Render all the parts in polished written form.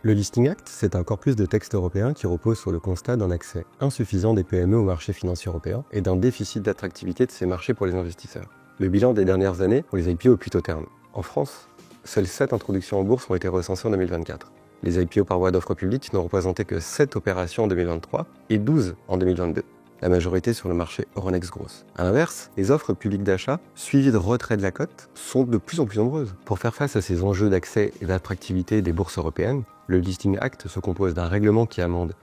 Le Listing Act, c'est un corpus de textes européens qui repose sur le constat d'un accès insuffisant des PME au marché financier européen et d'un déficit d'attractivité de ces marchés pour les investisseurs. Le bilan des dernières années pour les IPO est plutôt terne. En France, seules 7 introductions en bourse ont été recensées en 2024. Les IPO par voie d'offre publique n'ont représenté que 7 opérations en 2023 et 12 en 2022. La majorité sur le marché Euronext Growth. A l'inverse, les offres publiques d'achat, suivies de retrait de la cote, sont de plus en plus nombreuses. Pour faire face à ces enjeux d'accès et d'attractivité des bourses européennes, le Listing Act se compose d'un règlement qui amende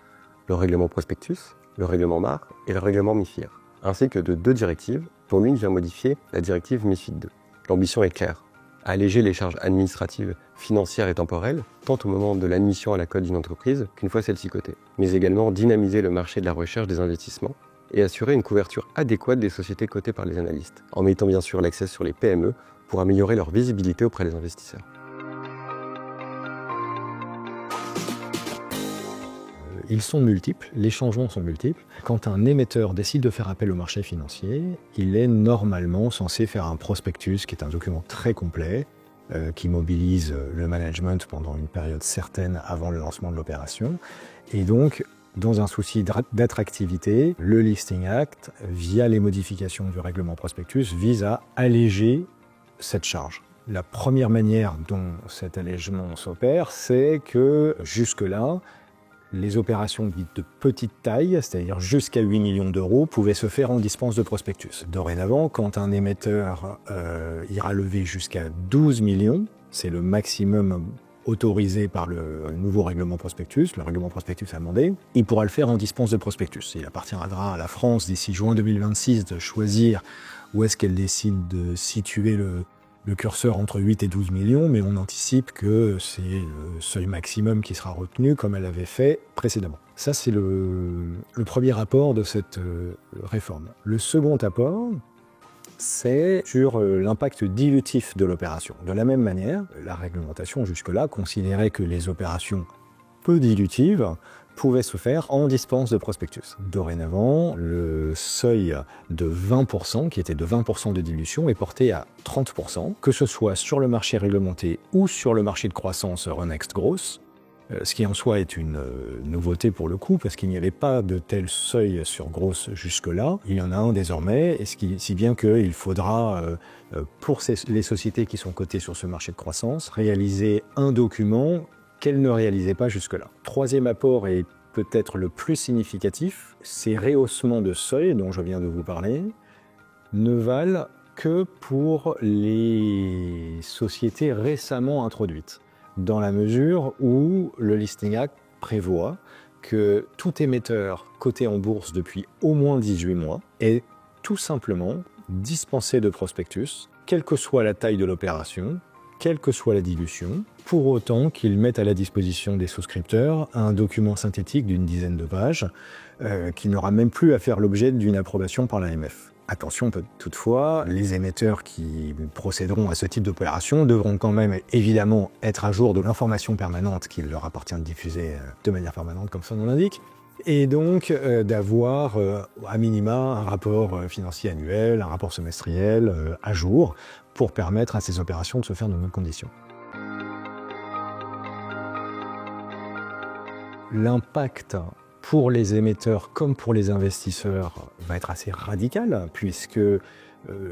le règlement Prospectus, le règlement MAR et le règlement MIFIR, ainsi que de 2 directives, dont l'une vient modifier la directive MIFID II. L'ambition est claire, alléger les charges administratives, financières et temporelles, tant au moment de l'admission à la cote d'une entreprise qu'une fois celle-ci cotée, mais également dynamiser le marché de la recherche des investissements et assurer une couverture adéquate des sociétés cotées par les analystes, en mettant bien sûr l'accès sur les PME pour améliorer leur visibilité auprès des investisseurs. Ils sont multiples, les changements sont multiples. Quand un émetteur décide de faire appel au marché financier, il est normalement censé faire un prospectus, qui est un document très complet, qui mobilise le management pendant une période certaine avant le lancement de l'opération. Et donc, dans un souci d'attractivité, le Listing Act, via les modifications du règlement prospectus, vise à alléger cette charge. La première manière dont cet allègement s'opère, c'est que jusque-là, les opérations dites de petite taille, c'est-à-dire jusqu'à 8 millions d'euros, pouvaient se faire en dispense de prospectus. Dorénavant, quand un émetteur ira lever jusqu'à 12 millions, c'est le maximum autorisé par le nouveau règlement prospectus, le règlement prospectus amendé, il pourra le faire en dispense de prospectus. Il appartiendra à la France d'ici juin 2026 de choisir où est-ce qu'elle décide de situer le curseur entre 8 et 12 millions, mais on anticipe que c'est le seuil maximum qui sera retenu comme elle avait fait précédemment. Ça, c'est le premier apport de cette réforme. Le second apport, c'est sur l'impact dilutif de l'opération. De la même manière, la réglementation jusque-là considérait que les opérations peu dilutives pouvaient se faire en dispense de prospectus. Dorénavant, le seuil de 20%, qui était de 20% de dilution, est porté à 30%, que ce soit sur le marché réglementé ou sur le marché de croissance Euronext Growth, ce qui en soi est une nouveauté pour le coup, parce qu'il n'y avait pas de tel seuil sur Growth jusque-là. Il y en a un désormais, et si bien qu'il faudra, pour les sociétés qui sont cotées sur ce marché de croissance, réaliser un document qu'elle ne réalisait pas jusque-là. Troisième apport et peut-être le plus significatif, ces rehaussements de seuil dont je viens de vous parler ne valent que pour les sociétés récemment introduites, dans la mesure où le Listing Act prévoit que tout émetteur coté en bourse depuis au moins 18 mois est tout simplement dispensé de prospectus, quelle que soit la taille de l'opération, quelle que soit la dilution, pour autant qu'ils mettent à la disposition des souscripteurs un document synthétique d'une dizaine de pages qui n'aura même plus à faire l'objet d'une approbation par l'AMF. Attention toutefois, les émetteurs qui procéderont à ce type d'opération devront quand même évidemment être à jour de l'information permanente qu'il leur appartient de diffuser de manière permanente, comme son nom l'indique, et donc d'avoir à minima un rapport financier annuel, un rapport semestriel à jour, pour permettre à ces opérations de se faire dans de bonnes conditions. L'impact pour les émetteurs comme pour les investisseurs va être assez radical, puisque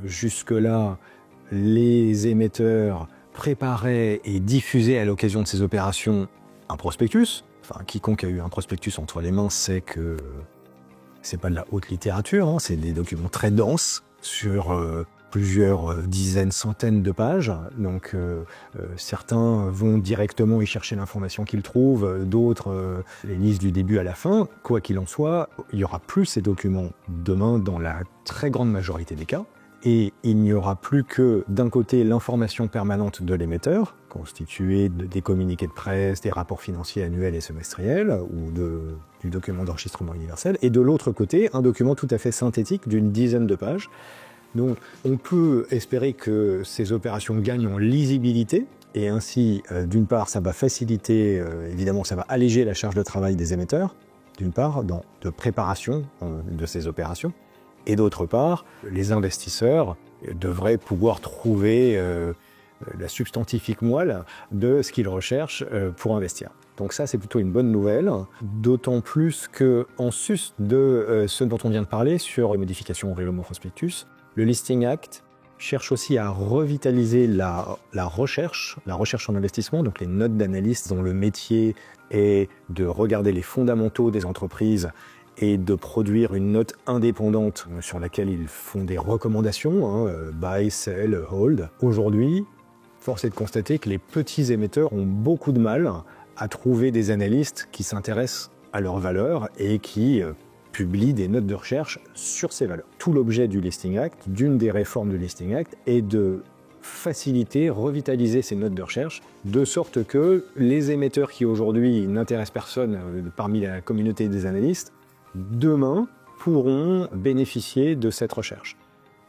jusque-là, les émetteurs préparaient et diffusaient à l'occasion de ces opérations un prospectus. Enfin, quiconque a eu un prospectus entre les mains sait que c'est pas de la haute littérature, hein, c'est des documents très denses sur plusieurs dizaines, centaines de pages. Donc certains vont directement y chercher l'information qu'ils trouvent, d'autres les lisent du début à la fin. Quoi qu'il en soit, il n'y aura plus ces documents demain dans la très grande majorité des cas. Et il n'y aura plus que, d'un côté, l'information permanente de l'émetteur, constituée des communiqués de presse, des rapports financiers annuels et semestriels, ou du document d'enregistrement universel, et de l'autre côté, un document tout à fait synthétique d'une dizaine de pages. Donc, on peut espérer que ces opérations gagnent en lisibilité, et ainsi, d'une part, ça va faciliter, évidemment, ça va alléger la charge de travail des émetteurs, d'une part, de préparation de ces opérations, et d'autre part, les investisseurs devraient pouvoir trouver la substantifique moelle de ce qu'ils recherchent pour investir. Donc ça, c'est plutôt une bonne nouvelle, d'autant plus qu'en sus de ce dont on vient de parler sur les modifications au règlement prospectus, le Listing Act cherche aussi à revitaliser la recherche en investissement, donc les notes d'analystes dont le métier est de regarder les fondamentaux des entreprises et de produire une note indépendante sur laquelle ils font des recommandations, buy, sell, hold. Aujourd'hui, force est de constater que les petits émetteurs ont beaucoup de mal à trouver des analystes qui s'intéressent à leurs valeurs et qui publient des notes de recherche sur ces valeurs. Tout l'objet du Listing Act, d'une des réformes du Listing Act, est de faciliter, revitaliser ces notes de recherche, de sorte que les émetteurs qui aujourd'hui n'intéressent personne parmi la communauté des analystes, demain pourront bénéficier de cette recherche.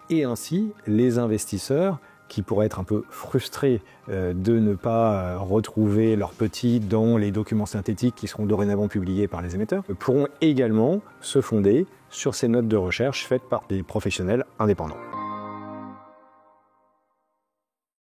Et ainsi, les investisseurs qui pourraient être un peu frustrés de ne pas retrouver leurs petits dans les documents synthétiques qui seront dorénavant publiés par les émetteurs, pourront également se fonder sur ces notes de recherche faites par des professionnels indépendants.